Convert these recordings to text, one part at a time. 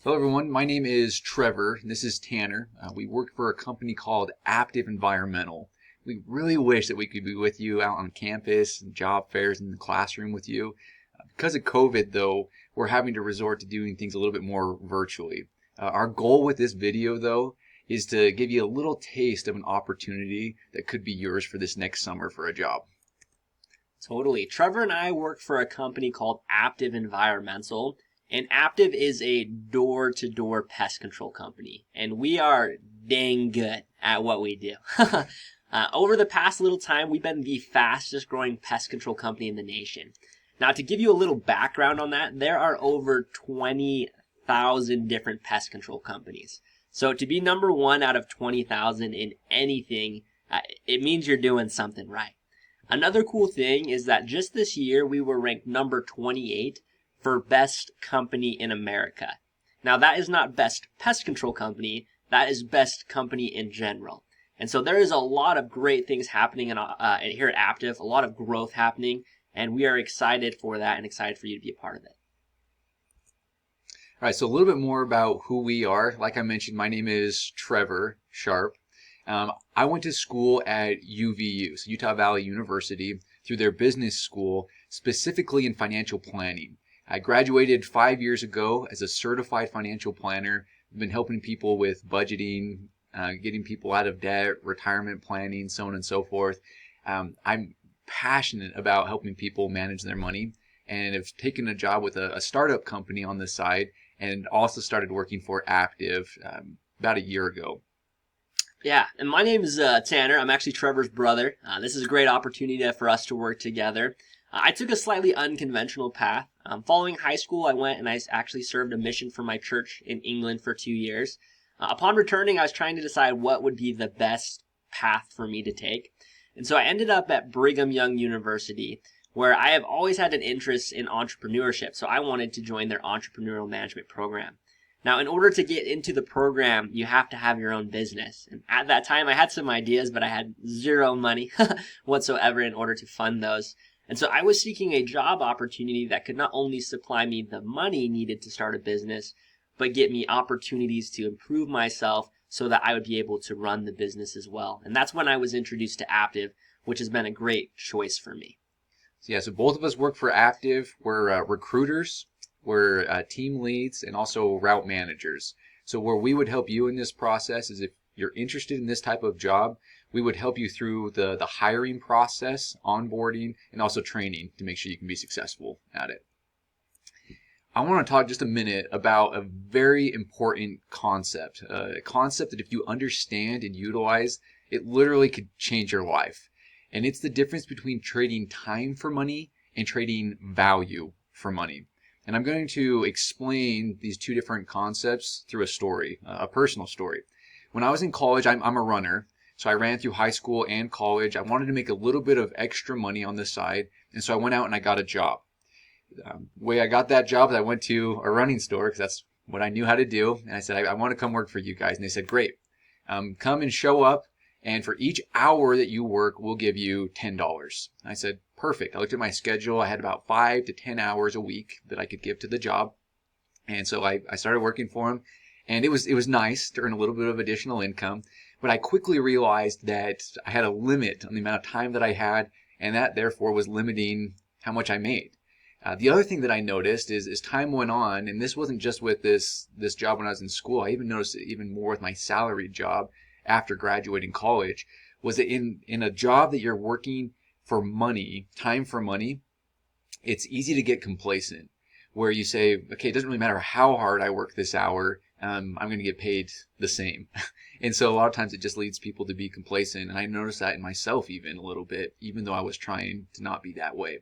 Hello everyone, my name is Trevor and this is Tanner. We work for a company called Aptive Environmental. We really wish that we could be with you out on campus and job fairs in the classroom with you. Because of COVID though, we're having to resort to doing things a little bit more virtually. Our goal with this video though is to give you a little taste of an opportunity that could be yours for this next summer for a job. Totally. Trevor and I work for a company called Aptive Environmental, and Aptive is a door-to-door pest control company, and we are dang good at what we do. Over the past little time, we've been the fastest growing pest control company in the nation. Now, to give you a little background on that, there are over 20,000 different pest control companies. So to be number one out of 20,000 in anything, it means you're doing something right. Another cool thing is that just this year we were ranked number 28 for best company in America. Now that is not best pest control company, that is best company in general. And so there is a lot of great things happening here at Aptive, a lot of growth happening, and we are excited for that and excited for you to be a part of it. All right, so a little bit more about who we are. Like I mentioned, my name is Trevor Sharp. I went to school at UVU, so Utah Valley University, through their business school, specifically in financial planning. I graduated 5 years ago as a certified financial planner. I've been helping people with budgeting, getting people out of debt, retirement planning, so on and so forth. I'm passionate about helping people manage their money and have taken a job with a startup company on the side and also started working for Aptive about a year ago. Yeah, and my name is Tanner. I'm actually Trevor's brother. This is a great opportunity for us to work together. I took a slightly unconventional path. Following high school, I went and I actually served a mission for my church in England for 2 years. Upon returning, I was trying to decide what would be the best path for me to take. And so I ended up at Brigham Young University, where I have always had an interest in entrepreneurship. So I wanted to join their entrepreneurial management program. Now, in order to get into the program, you have to have your own business. And at that time, I had some ideas, but I had zero money whatsoever in order to fund those. And so I was seeking a job opportunity that could not only supply me the money needed to start a business, but get me opportunities to improve myself so that I would be able to run the business as well. And that's when I was introduced to Aptive, which has been a great choice for me. So both of us work for Aptive. We're recruiters, we're team leads, and also route managers. So where we would help you in this process is if you're interested in this type of job, we would help you through the hiring process, onboarding, and also training to make sure you can be successful at it. I want to talk just a minute about a very important concept, a concept that if you understand and utilize, it literally could change your life. And it's the difference between trading time for money and trading value for money. And I'm going to explain these two different concepts through a story, a personal story. When I was in college, I'm a runner. So I ran through high school and college. I wanted to make a little bit of extra money on the side. And so I went out and I got a job. The way I got that job is I went to a running store because that's what I knew how to do. And I said, I want to come work for you guys. And they said, great. Come and show up. And for each hour that you work, we'll give you $10. I said, perfect. I looked at my schedule. I had about 5 to 10 hours a week that I could give to the job. And so I started working for them. And it was nice to earn a little bit of additional income. But I quickly realized that I had a limit on the amount of time that I had, and that therefore was limiting how much I made. The other thing that I noticed is as time went on, and this wasn't just with this job when I was in school, I even noticed it even more with my salaried job after graduating college, was that in a job that you're working for money, time for money, it's easy to get complacent, where you say, okay, it doesn't really matter how hard I work this hour, I'm going to get paid the same. And so a lot of times it just leads people to be complacent. And I noticed that in myself even a little bit, even though I was trying to not be that way.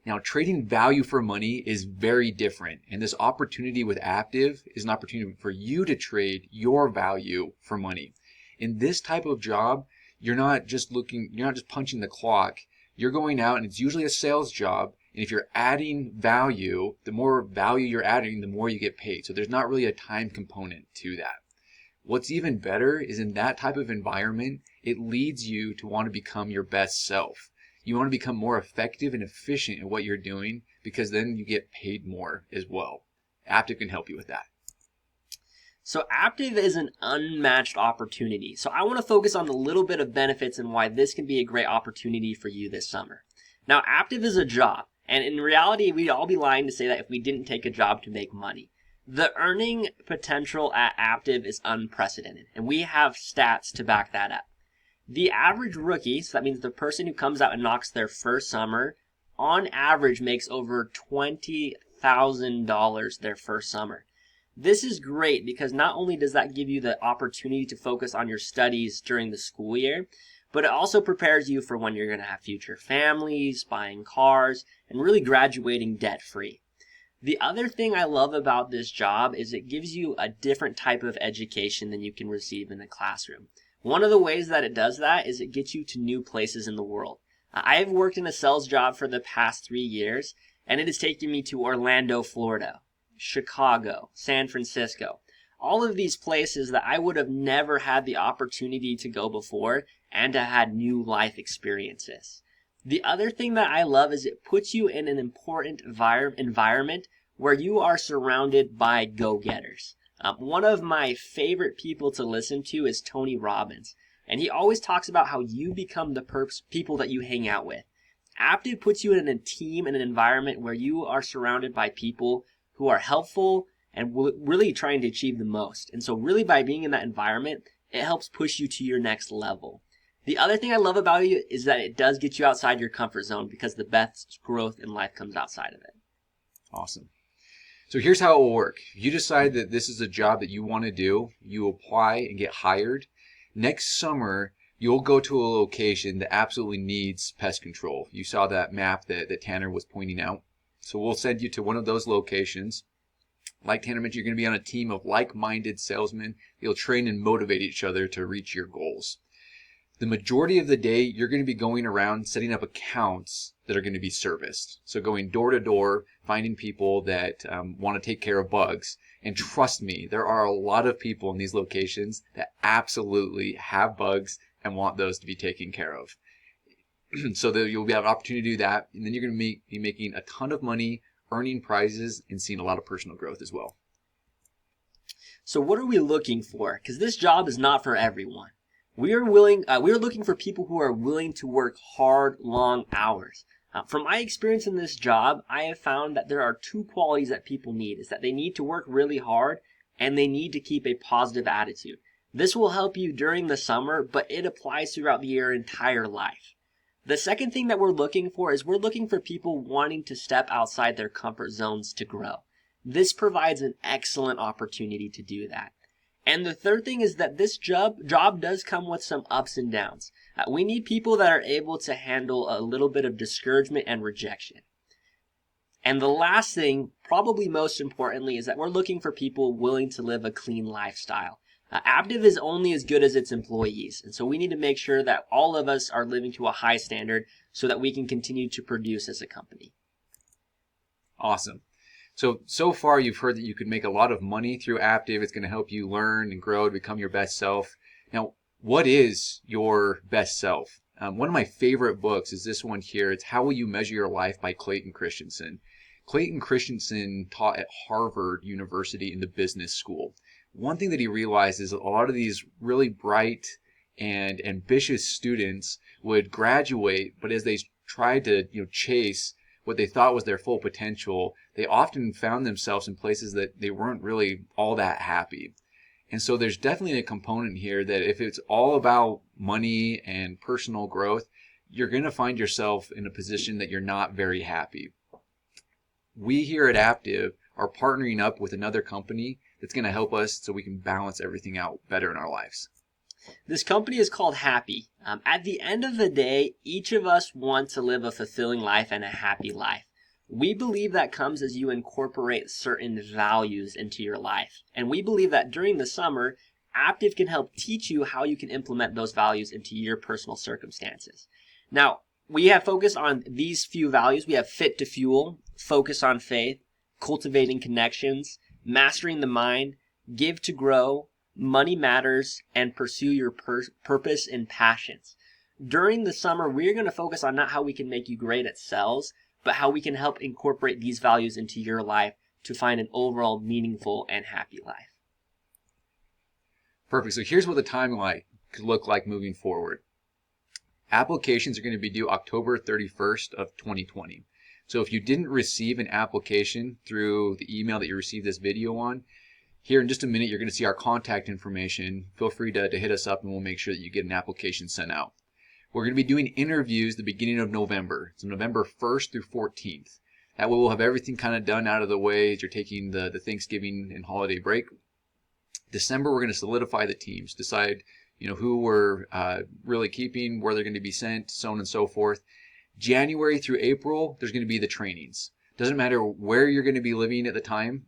Now, trading value for money is very different. And this opportunity with Aptive is an opportunity for you to trade your value for money. In this type of job, you're not just punching the clock. You're going out and it's usually a sales job. And if you're adding value, the more value you're adding, the more you get paid. So there's not really a time component to that. What's even better is in that type of environment, it leads you to want to become your best self. You want to become more effective and efficient at what you're doing because then you get paid more as well. Aptive can help you with that. So Aptive is an unmatched opportunity. So I want to focus on the little bit of benefits and why this can be a great opportunity for you this summer. Now, Aptive is a job, and in reality, we'd all be lying to say that if we didn't take a job to make money. The earning potential at Aptive is unprecedented, and we have stats to back that up. The average rookie, so that means the person who comes out and knocks their first summer, on average makes over $20,000 their first summer. This is great because not only does that give you the opportunity to focus on your studies during the school year, but it also prepares you for when you're going to have future families, buying cars, and really graduating debt-free. The other thing I love about this job is it gives you a different type of education than you can receive in the classroom. One of the ways that it does that is it gets you to new places in the world. I have worked in a sales job for the past 3 years, and it has taken me to Orlando, Florida, Chicago, San Francisco, all of these places that I would have never had the opportunity to go before and to had new life experiences. The other thing that I love is it puts you in an important environment where you are surrounded by go-getters. One of my favorite people to listen to is Tony Robbins, and he always talks about how you become the people that you hang out with. Aptive puts you in a team and an environment where you are surrounded by people who are helpful and really trying to achieve the most. And so really by being in that environment, it helps push you to your next level. The other thing I love about it is that it does get you outside your comfort zone because the best growth in life comes outside of it. Awesome. So here's how it will work. If you decide that this is a job that you want to do, you apply and get hired. Next summer, you'll go to a location that absolutely needs pest control. You saw that map that Tanner was pointing out. So we'll send you to one of those locations. Like Tanner mentioned, you're going to be on a team of like-minded salesmen. You'll train and motivate each other to reach your goals. The majority of the day, you're going to be going around setting up accounts that are going to be serviced. So going door to door, finding people that want to take care of bugs. And trust me, there are a lot of people in these locations that absolutely have bugs and want those to be taken care of. So that you'll have an opportunity to do that, and then you're going to be making a ton of money, earning prizes, and seeing a lot of personal growth as well. So what are we looking for? Because this job is not for everyone. We are looking for people who are willing to work hard, long hours. From my experience in this job, I have found that there are 2 qualities that people need. Is that they need to work really hard, and they need to keep a positive attitude. This will help you during the summer, but it applies throughout your entire life. The second thing that we're looking for is we're looking for people wanting to step outside their comfort zones to grow. This provides an excellent opportunity to do that. And the third thing is that this job does come with some ups and downs. We need people that are able to handle a little bit of discouragement and rejection. And the last thing, probably most importantly, is that we're looking for people willing to live a clean lifestyle. Aptive is only as good as its employees, and so we need to make sure that all of us are living to a high standard so that we can continue to produce as a company. Awesome. So far you've heard that you could make a lot of money through Aptive. It's going to help you learn and grow to become your best self. Now, what is your best self? One of my favorite books is this one here. It's How Will You Measure Your Life by Clayton Christensen. Clayton Christensen taught at Harvard University in the business school. One thing that he realized is a lot of these really bright and ambitious students would graduate, but as they tried to chase what they thought was their full potential, they often found themselves in places that they weren't really all that happy. And so there's definitely a component here that if it's all about money and personal growth, you're going to find yourself in a position that you're not very happy. We here at Aptive are partnering up with another company that's going to help us so we can balance everything out better in our lives. This company is called Happy. At the end of the day, each of us want to live a fulfilling life and a happy life. We believe that comes as you incorporate certain values into your life. And we believe that during the summer, Aptive can help teach you how you can implement those values into your personal circumstances. Now, we have focused on these few values. We have Fit to Fuel, Focus on Faith, Cultivating Connections, Mastering the Mind, Give to Grow, Money Matters, and Pursue Your Purpose and Passions. During the summer, we're going to focus on not how we can make you great at sales, but how we can help incorporate these values into your life to find an overall meaningful and happy life. Perfect. So here's what the timeline could look like moving forward. Applications are going to be due October 31st of 2020. So if you didn't receive an application through the email that you received this video on, here in just a minute you're going to see our contact information. Feel free to hit us up and we'll make sure that you get an application sent out. We're going to be doing interviews the beginning of November. So November 1st through 14th. That way we'll have everything kind of done out of the way as you're taking the Thanksgiving and holiday break. December, we're going to solidify the teams, decide who we're really keeping, where they're going to be sent, so on and so forth. January through April, there's going to be the trainings. Doesn't matter where you're going to be living at the time,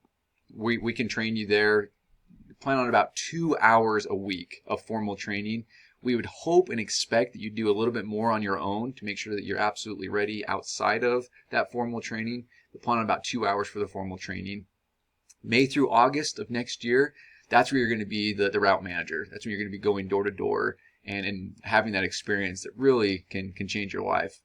we can train you there. Plan on about 2 hours a week of formal training. We would hope and expect that you do a little bit more on your own to make sure that you're absolutely ready outside of that formal training. But plan on about 2 hours for the formal training. May through August of next year, that's where you're going to be the route manager. That's when you're going to be going door to door and having that experience that really can change your life.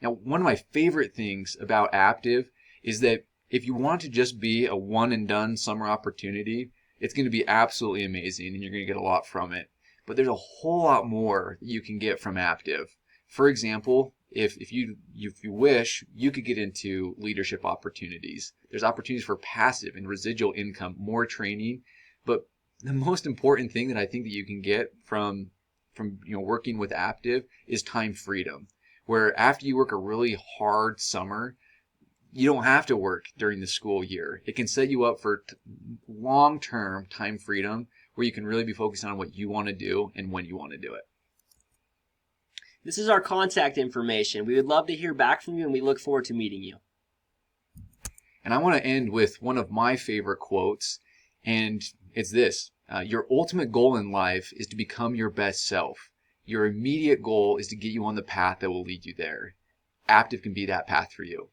Now, one of my favorite things about Aptive is that if you want to just be a one and done summer opportunity, it's going to be absolutely amazing and you're going to get a lot from it. But there's a whole lot more that you can get from Aptive. For example, if you wish, you could get into leadership opportunities. There's opportunities for passive and residual income, more training. But the most important thing that I think that you can get from working with Aptive is time freedom. Where after you work a really hard summer, you don't have to work during the school year. It can set you up for long-term time freedom where you can really be focused on what you want to do and when you want to do it. This is our contact information. We would love to hear back from you and we look forward to meeting you. And I want to end with one of my favorite quotes, and it's this. Your ultimate goal in life is to become your best self. Your immediate goal is to get you on the path that will lead you there. Aptive can be that path for you.